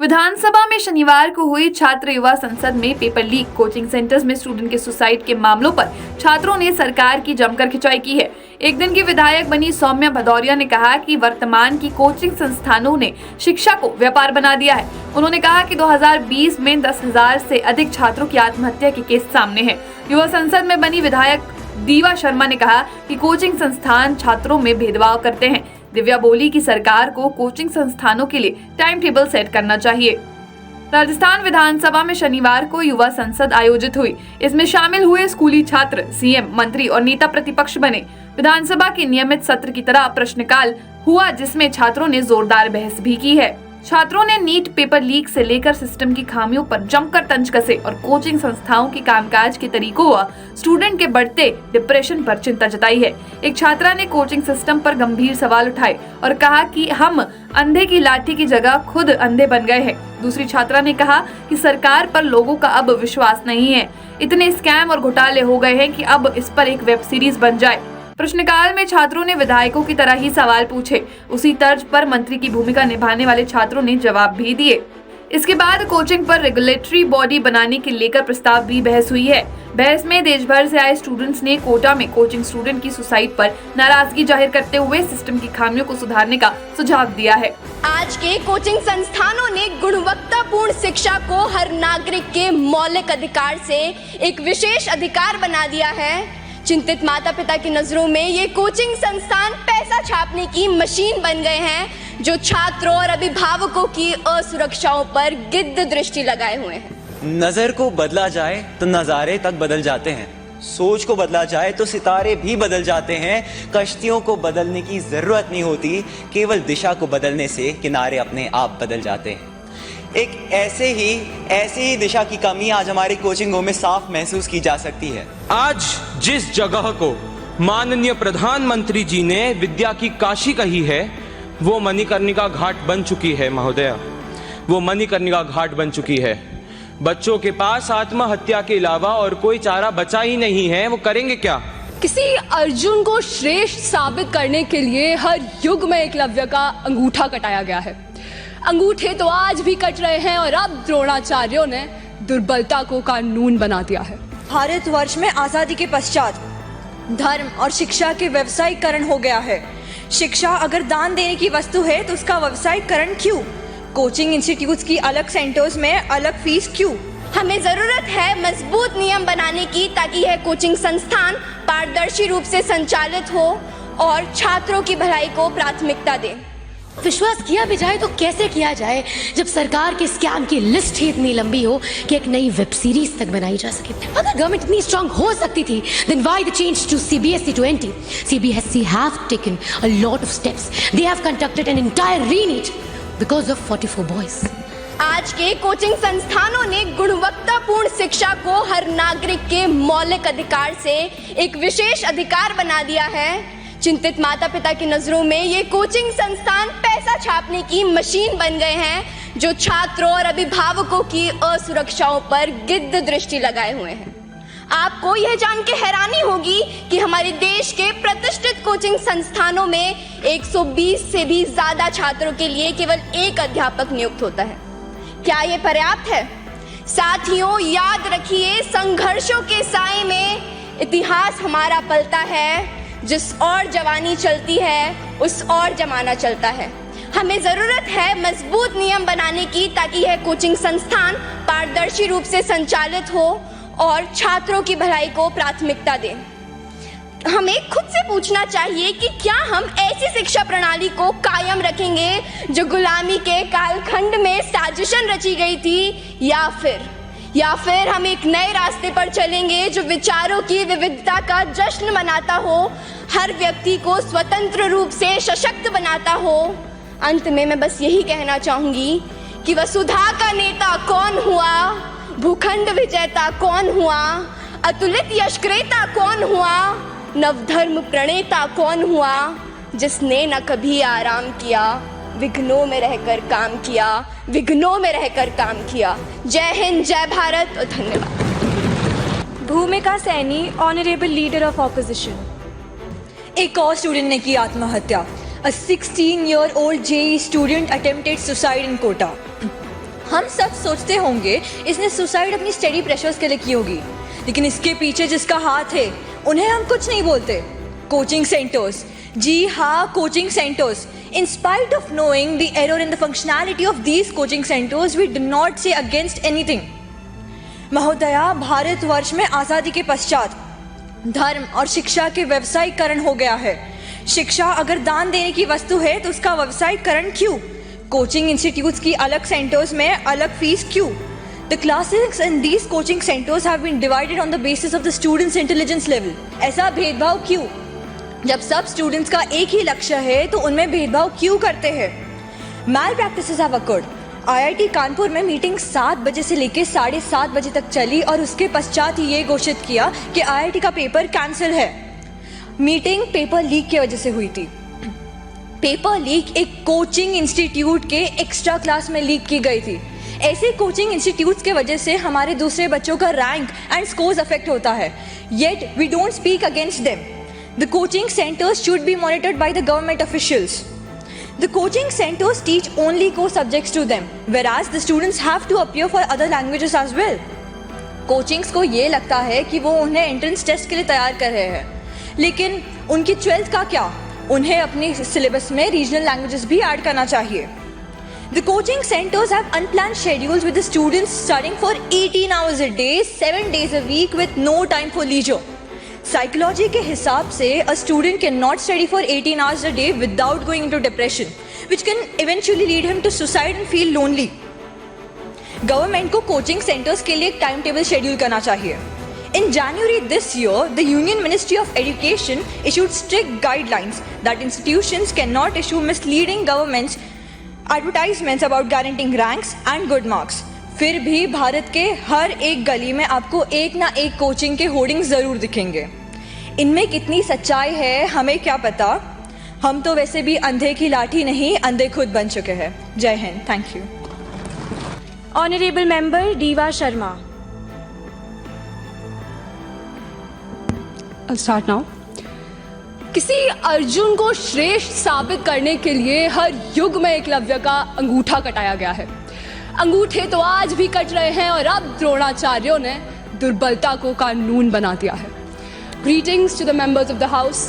विधानसभा में शनिवार को हुई छात्र युवा संसद में पेपर लीक, कोचिंग सेंटर्स में स्टूडेंट के सुसाइड के मामलों पर छात्रों ने सरकार की जमकर खिंचाई की है। एक दिन की विधायक बनी सौम्या भदौरिया ने कहा कि वर्तमान की कोचिंग संस्थानों ने शिक्षा को व्यापार बना दिया है। उन्होंने कहा कि 2020 में 10,000 से अधिक छात्रों की आत्महत्या के केस सामने हैं। युवा संसद में बनी विधायक दीवा शर्मा ने कहा कि कोचिंग संस्थान छात्रों में भेदभाव करते हैं। दिव्या बोली कि सरकार को कोचिंग संस्थानों के लिए टाइम टेबल सेट करना चाहिए। राजस्थान विधानसभा में शनिवार को युवा संसद आयोजित हुई। इसमें शामिल हुए स्कूली छात्र, सीएम, मंत्री और नेता प्रतिपक्ष बने। विधानसभा के नियमित सत्र की तरह प्रश्नकाल हुआ, जिसमें छात्रों ने जोरदार बहस भी की है। छात्रों ने नीट पेपर लीक से लेकर सिस्टम की खामियों पर जमकर तंज कसे और कोचिंग संस्थाओं के कामकाज के तरीकों व स्टूडेंट के बढ़ते डिप्रेशन पर चिंता जताई है। एक छात्रा ने कोचिंग सिस्टम पर गंभीर सवाल उठाए और कहा कि हम अंधे की लाठी की जगह खुद अंधे बन गए हैं। दूसरी छात्रा ने कहा कि सरकार पर लोगों का अब विश्वास नहीं है। इतने स्कैम और घोटाले हो गए हैं कि अब इस पर एक वेब सीरीज बन जाए। प्रश्नकाल में छात्रों ने विधायकों की तरह ही सवाल पूछे। उसी तर्ज पर मंत्री की भूमिका निभाने वाले छात्रों ने जवाब भी दिए। इसके बाद कोचिंग पर रेगुलेटरी बॉडी बनाने के लेकर प्रस्ताव भी बहस हुई है। बहस में देश भर से आए स्टूडेंट्स ने कोटा में कोचिंग स्टूडेंट की सुसाइड पर नाराजगी जाहिर करते हुए सिस्टम की खामियों को सुधारने का सुझाव दिया है। आज के कोचिंग संस्थानों ने गुणवत्तापूर्ण शिक्षा को हर नागरिक के मौलिक अधिकार से एक विशेष अधिकार बना दिया है। चिंतित माता पिता की नजरों में ये कोचिंग संस्थान पैसा छापने की मशीन बन गए हैं, जो छात्रों और अभिभावकों की असुरक्षाओं पर गिद्ध दृष्टि लगाए हुए हैं। नजर को बदला जाए तो नजारे तक बदल जाते हैं, सोच को बदला जाए तो सितारे भी बदल जाते हैं। कश्तियों को बदलने की जरूरत नहीं होती, केवल दिशा को बदलने से किनारे अपने आप बदल जाते हैं। एक ऐसी ही दिशा की कमी आज हमारी कोचिंगों में साफ महसूस की जा सकती है। आज जिस जगह को माननीय प्रधानमंत्री जी ने विद्या की काशी कही है, वो मणिकर्णिका घाट बन चुकी है महोदया, वो मणिकर्णिका घाट बन चुकी है। बच्चों के पास आत्महत्या के अलावा और कोई चारा बचा ही नहीं है, वो करेंगे क्या? किसी अर्जुन को श्रेष्ठ साबित करने के लिए हर युग में एकलव्य का अंगूठा कटाया गया है। अंगूठे तो आज भी कट रहे हैं और अब द्रोणाचार्यों ने दुर्बलता को कानून बना दिया है। भारतवर्ष में आजादी के पश्चात धर्म और शिक्षा के व्यवसायीकरण हो गया है। शिक्षा अगर दान देने की वस्तु है तो उसका व्यवसायीकरण क्यों? कोचिंग इंस्टीट्यूट्स की अलग सेंटर्स में अलग फीस क्यों? हमें जरूरत है मजबूत नियम बनाने की, ताकि यह कोचिंग संस्थान पारदर्शी रूप से संचालित हो और छात्रों की भलाई को प्राथमिकता दे। विश्वास किया भी जाए तो कैसे किया जाए जब सरकार के स्कैम की लिस्ट ही इतनी लंबी हो कि एक नई वेब सीरीज तक बनाई जा सके। अगर गवर्नमेंट इतनी स्ट्रांग हो सकती थी, then why the change to CBSE to NT? CBSE have taken a lot of steps. They have conducted an entire re-NEET because of 44 boys. आज के कोचिंग संस्थानों ने गुणवत्तापूर्ण शिक्षा को हर नागरिक के मौलिक अधिकार से एक विशेष अधिकार बना दिया है। चिंतित माता पिता की नजरों में ये कोचिंग संस्थान पैसा छापने की मशीन बन गए हैं, जो छात्रों और अभिभावकों की असुरक्षाओं पर गिद्ध दृष्टि लगाए हुए हैं। आपको यह जान के हैरानी होगी कि हमारे देश के प्रतिष्ठित कोचिंग संस्थानों में 120 से भी ज्यादा छात्रों के लिए केवल एक अध्यापक नियुक्त होता है। क्या ये पर्याप्त है? साथियों, याद रखिए, संघर्षों के साए में इतिहास हमारा पलता है। जिस और जवानी चलती है, उस और जमाना चलता है। हमें जरूरत है मजबूत नियम बनाने की, ताकि यह कोचिंग संस्थान पारदर्शी रूप से संचालित हो और छात्रों की भलाई को प्राथमिकता दे। हमें खुद से पूछना चाहिए कि क्या हम ऐसी शिक्षा प्रणाली को कायम रखेंगे जो गुलामी के कालखंड में साजिशन रची गई थी, या फिर हम एक नए रास्ते पर चलेंगे जो विचारों की विविधता का जश्न मनाता हो, हर व्यक्ति को स्वतंत्र रूप से सशक्त बनाता हो। अंत में मैं बस यही कहना चाहूंगी कि वसुधा का नेता कौन हुआ, भूखंड विजेता कौन हुआ, अतुलित यशक्रेता कौन हुआ, नवधर्म प्रणेता कौन हुआ, जिसने न कभी आराम किया, विघ्नों में रहकर काम किया, विघ्नों में रहकर काम किया। जय हिंद, जय भारत और धन्यवाद। भूमिका Saini, honourable leader of opposition. एक और स्टूडेंट ने की आत्महत्या। A 16-year-old JEE student attempted suicide in Kota. हम सब सोचते होंगे इसने सुसाइड अपनी स्टडी प्रेशर्स के लिए की होगी, लेकिन इसके पीछे जिसका हाथ है उन्हें हम कुछ नहीं बोलते। कोचिंग सेंटर्स, जी हाँ, coaching centres. In spite of knowing the error in the functionality of these coaching centers, we do not say against anything. महोदया, भारतवर्ष में आज़ादी के पश्चात धर्म और शिक्षा के व्यवसायीकरण हो गया है। शिक्षा अगर दान देने की वस्तु है तो उसका व्यवसायीकरण क्यों? कोचिंग इंस्टीट्यूट्स की अलग सेंटर्स में अलग फीस क्यों? The classes in these coaching centers have been divided on the basis of the students' intelligence level. ऐसा भेदभाव क्यों? जब सब स्टूडेंट्स का एक ही लक्ष्य है तो उनमें भेदभाव क्यों करते हैं? Malpractices have occurred. IIT Kanpur में मीटिंग 7 बजे से लेकर 7:30 बजे तक चली और उसके पश्चात ही ये घोषित किया कि आईआईटी का पेपर कैंसिल है। मीटिंग पेपर लीक की वजह से हुई थी। पेपर लीक एक कोचिंग इंस्टीट्यूट के एक्स्ट्रा क्लास में लीक की गई थी। ऐसे कोचिंग इंस्टीट्यूट्स के वजह से हमारे दूसरे बच्चों का रैंक एंड स्कोर्स अफेक्ट होता है, yet we don't speak against them. The coaching centers should be monitored by the government officials. The coaching centers teach only core subjects to them, whereas the students have to appear for other languages as well. Coachings को ये लगता है कि वो उन्हें entrance test के लिए तैयार कर रहे हैं, लेकिन उनकी 12th का क्या? उन्हें अपनी सिलेबस में रीजनल लैंग्वेजेस भी ऐड करना चाहिए। The coaching centers have unplanned schedules with the students studying for 18 hours a day, 7 days a week with no time for leisure. Psychology के हिसाब से a student cannot study for 18 hours a day without going into depression, which can eventually lead him to suicide and feel lonely. Government को coaching centres के लिए एक time table schedule करना चाहिए। In January this year, the Union Ministry of Education issued strict guidelines that institutions cannot issue misleading governments advertisements about guaranteeing ranks and good marks. फिर भी भारत के हर एक गली में आपको एक ना एक कोचिंग के होर्डिंग्स जरूर दिखेंगे। इनमें कितनी सच्चाई है हमें क्या पता, हम तो वैसे भी अंधे की लाठी नहीं, अंधे खुद बन चुके हैं। जय Hind, thank you. Honourable member diva Sharma. Start now. किसी अर्जुन को श्रेष्ठ साबित करने के लिए हर युग में एकलव्य का अंगूठा कटाया गया है। अंगूठे तो आज भी कट रहे हैं और अब द्रोणाचार्यों ने दुर्बलता को कानून बना दिया है। Greetings to the members of the House.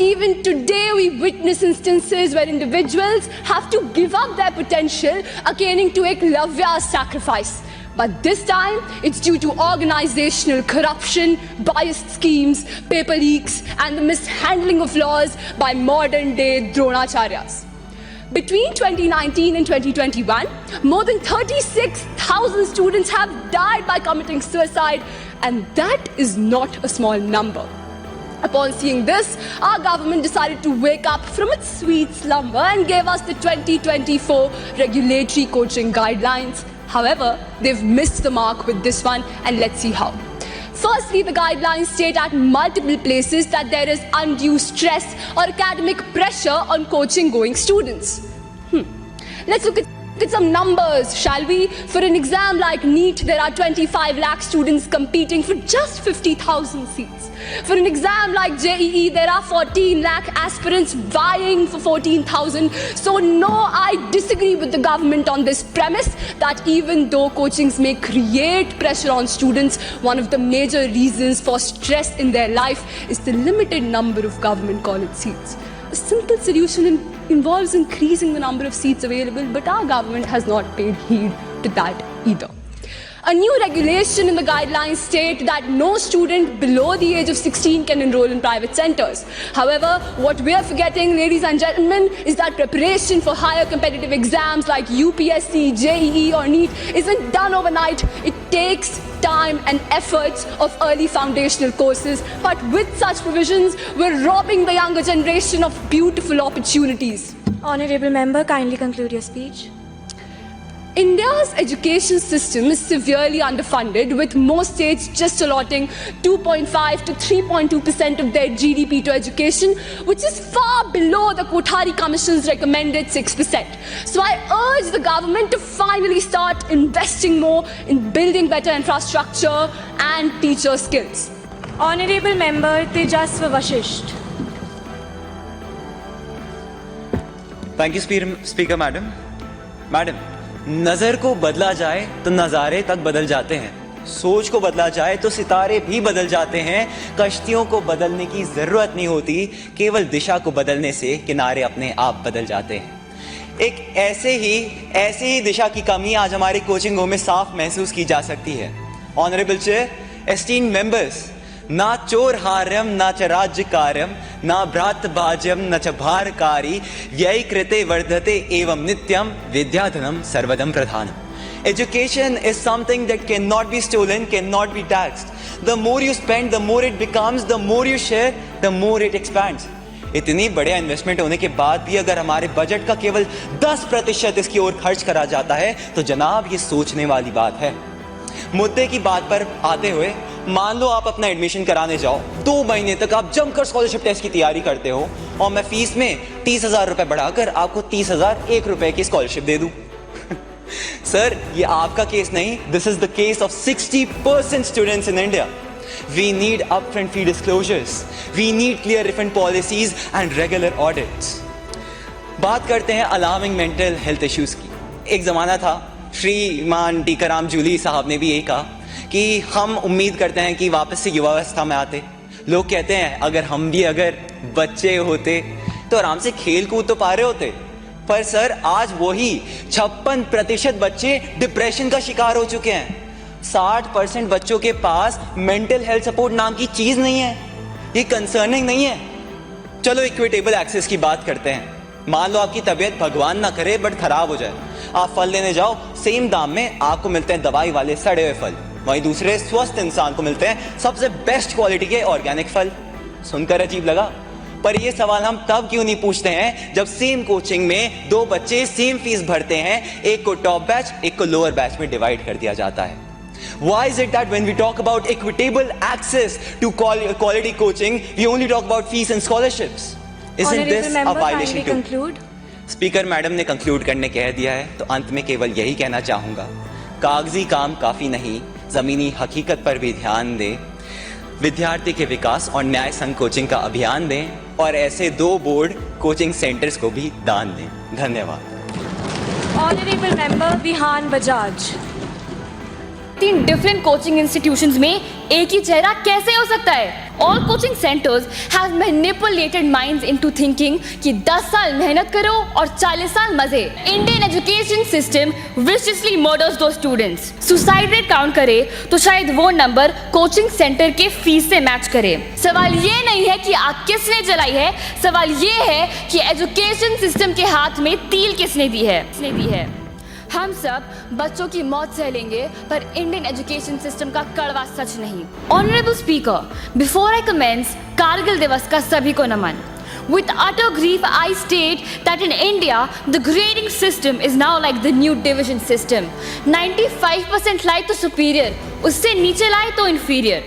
Even today we witness instances where individuals have to give up their potential akin to Eklavya's sacrifice. But this time it's due to organizational corruption, biased schemes, paper leaks and the mishandling of laws by modern day Dronacharyas. Between 2019 and 2021, more than 36,000 students have died by committing suicide, and that is not a small number. Upon seeing this, our government decided to wake up from its sweet slumber and gave us the 2024 regulatory coaching guidelines. However, they've missed the mark with this one, and let's see how. Firstly, the guidelines state at multiple places that there is undue stress or academic pressure on coaching-going students. Let's look at some numbers, shall we? For an exam like NEET, there are 25 lakh students competing for just 50,000 seats. For an exam like JEE, there are 14 lakh aspirants vying for 14,000. So no, I disagree with the government on this premise that even though coachings may create pressure on students, one of the major reasons for stress in their life is the limited number of government college seats. A simple solution involves increasing the number of seats available, but our government has not paid heed to that either. A new regulation in the guidelines state that no student below the age of 16 can enroll in private centers. However, what we are forgetting, ladies and gentlemen, is that preparation for higher competitive exams like UPSC, JEE or NEET isn't done overnight. It takes time and efforts of early foundational courses. But with such provisions, we're robbing the younger generation of beautiful opportunities. Honorable member, kindly conclude your speech. India's education system is severely underfunded, with most states just allotting 2.5 to 3.2% of their GDP to education, which is far below the Kothari Commission's recommended 6%. So I urge the government to finally start investing more in building better infrastructure and teacher skills. Honorable member Tejaswa Vashisht. Thank you, Speaker Madam. Madam, नजर को बदला जाए तो नजारे तक बदल जाते हैं, सोच को बदला जाए तो सितारे भी बदल जाते हैं। कश्तियों को बदलने की जरूरत नहीं होती, केवल दिशा को बदलने से किनारे अपने आप बदल जाते हैं। एक ऐसे ही दिशा की कमी आज हमारी कोचिंगों में साफ महसूस की जा सकती है। ऑनरेबल चेयर, एस्टीम्ड मेंबर्स, ना चोर हार्यम ना च राज्य कार्यम ना भ्रात भाज्यम न च भारकारी व्यय कृते वर्धते एवं नित्यम विद्याधनम सर्वदम प्रधानम। Education is something that cannot be stolen, cannot be taxed. The more you spend, the more it becomes, the more you share, the more it expands. इतनी बड़े इन्वेस्टमेंट होने के बाद भी अगर हमारे बजट का केवल 10% इसकी ओर खर्च करा जाता है तो जनाब ये सोचने वाली बात है। मुद्दे की बात पर आते हुए, मान लो आप अपना एडमिशन कराने जाओ, 2 महीने तक आप जमकर स्कॉलरशिप टेस्ट की तैयारी करते हो और मैं फीस में 30,000 रुपए बढ़ाकर आपको 30,001 रुपए की स्कॉलरशिप दे दूं। सर, ये आपका केस नहीं, this is the case of 60% students in India. We need upfront fee disclosures. We need clear refund policies and regular audits. बात करते हैं अलार्मिंग मेंटल हेल्थ इश्यूज की। एक जमाना था, श्रीमान टीकाराम जूली साहब ने भी यही कहा कि हम उम्मीद करते हैं कि वापस से युवावस्था में आते। लोग कहते हैं अगर हम भी बच्चे होते तो आराम से खेल कूद तो पा रहे होते। पर सर, आज वही 56% बच्चे डिप्रेशन का शिकार हो चुके हैं। 60% बच्चों के पास मेंटल हेल्थ सपोर्ट नाम की चीज नहीं है। ये कंसर्निंग नहीं है। चलो इक्विटेबल एक्सेस की बात करते हैं। मान लो आपकी तबीयत भगवान ना करे बट खराब हो जाए, आप फल लेने जाओ, सेम दाम में आपको मिलते हैं दवाई वाले सड़े हुए फल, वहीं दूसरे स्वस्थ इंसान को मिलते हैं सबसे बेस्ट क्वालिटी के ऑर्गेनिक फल। सुनकर अजीब लगा, पर ये सवाल हम तब क्यों नहीं पूछते हैं जब सेम कोचिंग में 2 बच्चे सेम फीस भरते हैं, एक को टॉप बैच एक को लोअर बैच में डिवाइड कर दिया जाता है। Why is it that when we talk about equitable access to quality coaching, we only talk about fees and scholarships? Isn't this a violation too? Conclude. Speaker madam ने conclude करने कह दिया है, तो अंत में केवल यही कहना चाहूंगा, कागजी काम काफी नहीं, जमीनी हकीकत पर भी ध्यान दें, विद्यार्थी के विकास और न्याय संघ कोचिंग का अभियान दें और ऐसे 2 बोर्ड कोचिंग सेंटर्स को भी दान दें। धन्यवाद। Honorable Member Vihan Bajaj. 3 different coaching institutions में एक ही चेहरा कैसे हो सकता है? All coaching centers have manipulated minds into thinking कि 10 साल मेहनत करो और 40 साल मजे। Indian education system viciously murders those students. Suicide rate count करे तो शायद वो नंबर कोचिंग सेंटर के फीस से मैच करे। सवाल ये नहीं है कि आग किसने जलाई है, सवाल ये है कि एजुकेशन सिस्टम के हाथ में तील किसने दी है। हम सब बच्चों की मौत सह लेंगे पर इंडियन एजुकेशन सिस्टम का कड़वा सच नहीं। Honourable speaker, before I commence Kargil Diwas का सभी को नमन। With utter grief, I state that in India, the grading system is now like the new division system. 95% लाए तो superior, उससे नीचे लाए तो inferior.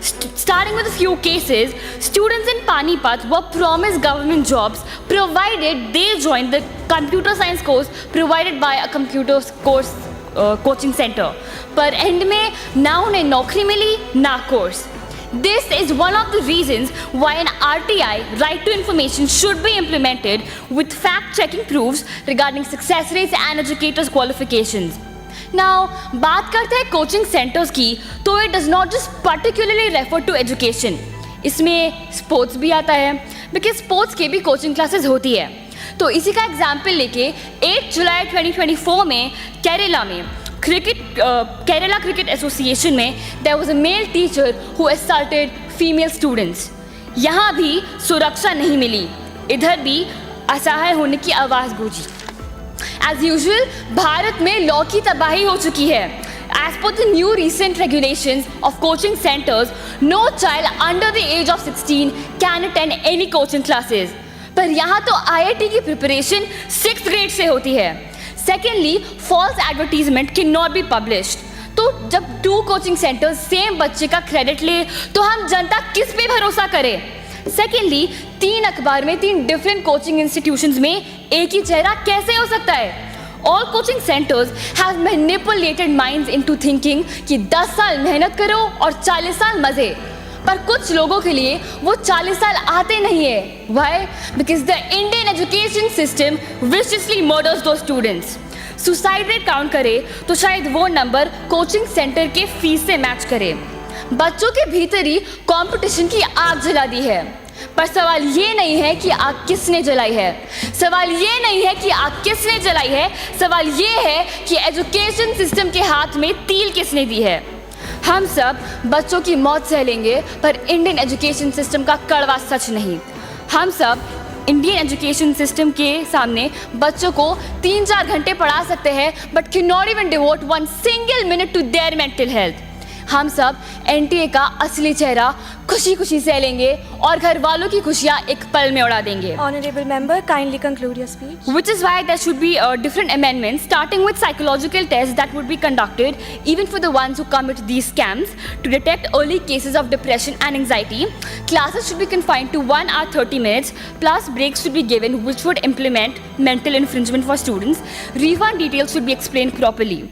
Starting with a few cases, students in Panipat were promised government jobs provided they joined the computer science course provided by a computer course coaching center. पर end में ना उन्हें नौकरी मिली ना course. This is one of the reasons why an RTI, right to information, should be implemented with fact-checking proofs regarding success rates and educators' qualifications. Now, बात करते हैं coaching centres की, तो it does not just particularly refer to education. इसमें sports भी आता है, because sports के भी कोचिंग क्लासेस होती है। तो इसी का एग्जाम्पल लेके 8 जुलाई 2024 में केरला में केरला क्रिकेट एसोसिएशन में there was a male teacher who assaulted female students. यहाँ भी सुरक्षा नहीं मिली, इधर भी असहाय होने की आवाज़ गूंजी। एज यूजुअल भारत में लॉ की तबाही हो चुकी है। As per the new recent regulations of coaching centers, no child under the age of 16 can attend any coaching classes. पर यहाँ तो IIT की प्रिपरेशन 6th grade से होती है। Secondly, false advertisement cannot be published. तो जब 2 कोचिंग सेंटर्स सेम बच्चे का क्रेडिट ले तो हम जनता किस पे भरोसा करें? सेकेंडली, 3 अखबार में 3 डिफरेंट कोचिंग इंस्टीट्यूशंस में एक ही चेहरा कैसे हो सकता है? All coaching centers have manipulated minds into thinking कि 10 साल मेहनत करो और 40 साल मजे। पर कुछ लोगों के लिए वो 40 साल आते नहीं है। Why? Because the Indian education system viciously murders those students. Suicide rate count करें तो शायद वो नंबर कोचिंग सेंटर के फीस से मैच करे। बच्चों के भीतर ही कंपटीशन की आग जला दी है। पर सवाल ये नहीं है कि आग किसने जलाई है, सवाल ये नहीं है कि आग किसने जलाई है, सवाल ये है कि एजुकेशन सिस्टम के हाथ में तील किसने दी है। हम सब बच्चों की मौत सह लेंगे पर इंडियन एजुकेशन सिस्टम का कड़वा सच नहीं। हम सब इंडियन एजुकेशन सिस्टम के सामने बच्चों को 3-4 घंटे पढ़ा सकते हैं but can not even devote 1 single minute to their mental health. हम सब एनटीए का असली चेहरा खुशी खुशी सह लेंगे और घर वालों की खुशियां एक पल में उड़ा देंगे। Honorable member, kindly conclude your speech. Which is why there should be different amendments, starting with psychological tests that would be conducted even for the ones who commit these scams to detect early cases of depression and anxiety. Classes should be confined to 1 hour 30 minutes, plus breaks should be given which would implement mental infringement for students. Refund details should be explained properly.